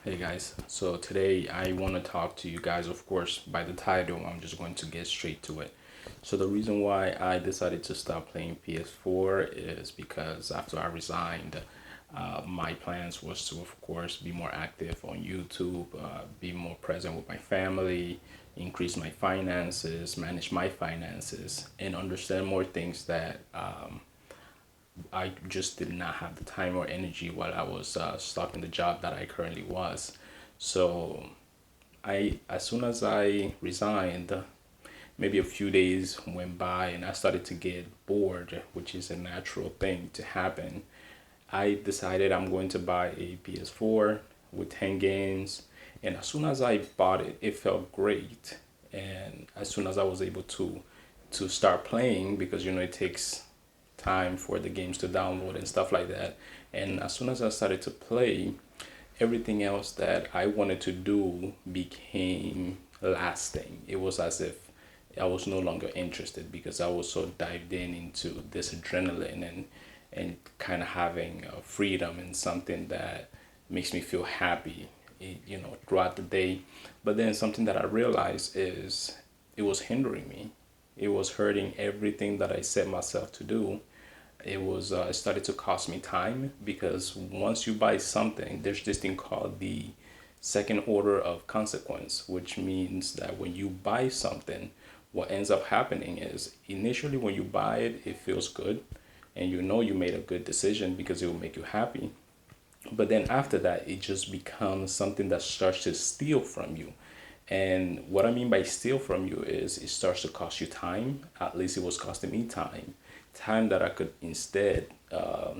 Hey guys, so today I want to talk to you guys. Of course, by the title, I'm just going to get straight to it. So, the reason why I decided to stop playing PS4 is because after I resigned, my plans was to, of course, be more active on YouTube, be more present with my family, increase my finances, manage my finances, and understand more things that I just did not have the time or energy while I was stuck in the job that I currently was. So as soon as I resigned, maybe a few days went by and I started to get bored, which is a natural thing to happen. I decided I'm going to buy a PS4 with 10 games. And as soon as I bought it, it felt great. And as soon as I was able to start playing, because it takes time for the games to download and stuff like that. And as soon as I started to play, everything else that I wanted to do became lasting. It was as if I was no longer interested because I was so dived in into this adrenaline and kind of having freedom and something that makes me feel happy, throughout the day. But then something that I realized is it was hindering me. It was hurting everything that I set myself to do. It started to cost me time because once you buy something, there's this thing called the second order of consequence, which means that when you buy something, what ends up happening is initially when you buy it, it feels good and you know you made a good decision because it will make you happy. But then after that, it just becomes something that starts to steal from you. And what I mean by steal from you is it starts to cost you time. At least it was costing me time. Time that I could instead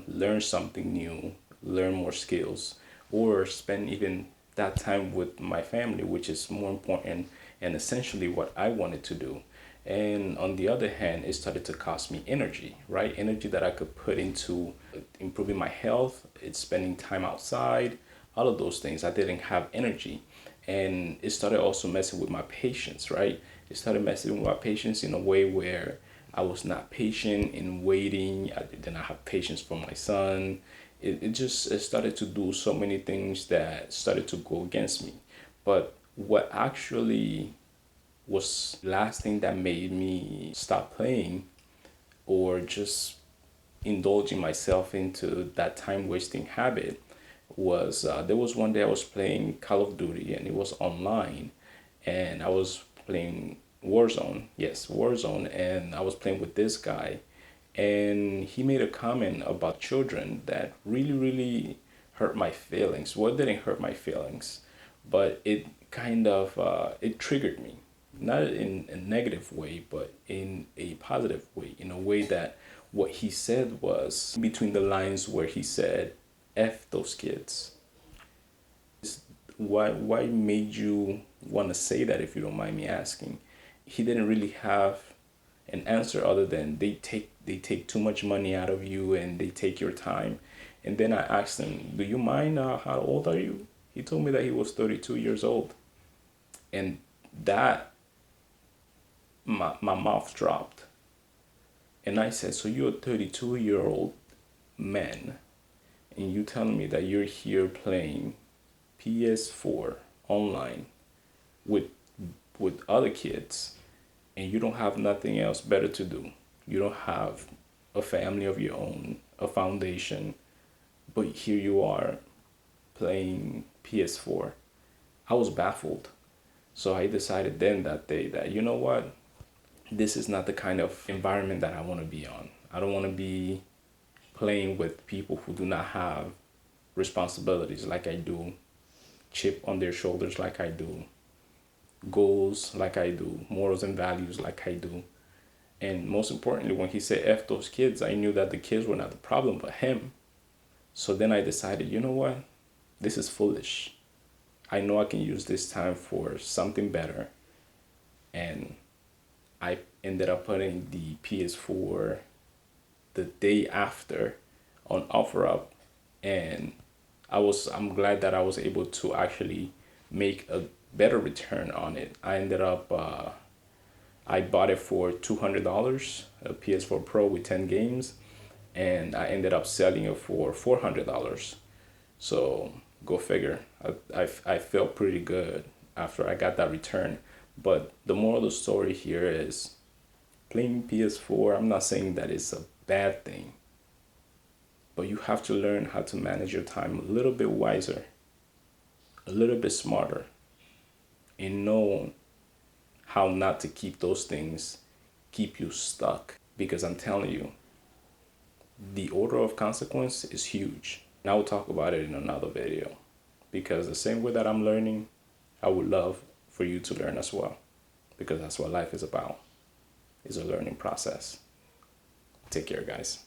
learn something new, learn more skills, or spend even that time with my family, which is more important and essentially what I wanted to do. And on the other hand, it started to cost me energy, right? Energy that I could put into improving my health, it's spending time outside, all of those things. I didn't have energy. And it started also messing with my patience, right? It started messing with my patience in a way where I was not patient in waiting. I did not have patience for my son. It started to do so many things that started to go against me. But what actually was the last thing that made me stop playing or just indulging myself into that time wasting habit was there was one day I was playing Call of Duty and it was online and I was playing Warzone. Yes, Warzone. And I was playing with this guy and he made a comment about children that really, really hurt my feelings. Well, it didn't hurt my feelings, but it kind of it triggered me, not in a negative way, but in a positive way, in a way that what he said was between the lines where he said, "F those kids." Why made you want to say that, if you don't mind me asking? He didn't really have an answer other than they take too much money out of you and they take your time. And then I asked him, "Do you mind? How old are you?" He told me that he was 32 years old, and that my mouth dropped. And I said, "So you're a 32-year-old man, and you telling me that you're here playing PS4 online with other kids and you don't have nothing else better to do. You don't have a family of your own, a foundation, but here you are playing PS4." I was baffled. So I decided then that day that, you know what? This is not the kind of environment that I want to be on. I don't want to be playing with people who do not have responsibilities like I do, chip on their shoulders like I do, goals like I do, morals and values like I do. And most importantly, when he said F those kids, I knew that the kids were not the problem, but him. So then I decided, you know what? This is foolish. I know I can use this time for something better. And I ended up putting the PS4 the day after on OfferUp, and I'm glad that I was able to actually make a better return on it. I bought it for $200, a PS4 Pro with 10 games, and I ended up selling it for $400. So Go figure. I felt pretty good after I got that return. But the moral of the story here is playing PS4, I'm not saying that it's a bad thing, but you have to learn how to manage your time a little bit wiser, a little bit smarter, and know how not to keep those things keep you stuck. Because I'm telling you, the order of consequence is huge. And I will talk about it in another video. Because the same way that I'm learning, I would love for you to learn as well. Because that's what life is about. It's a learning process. Take care, guys.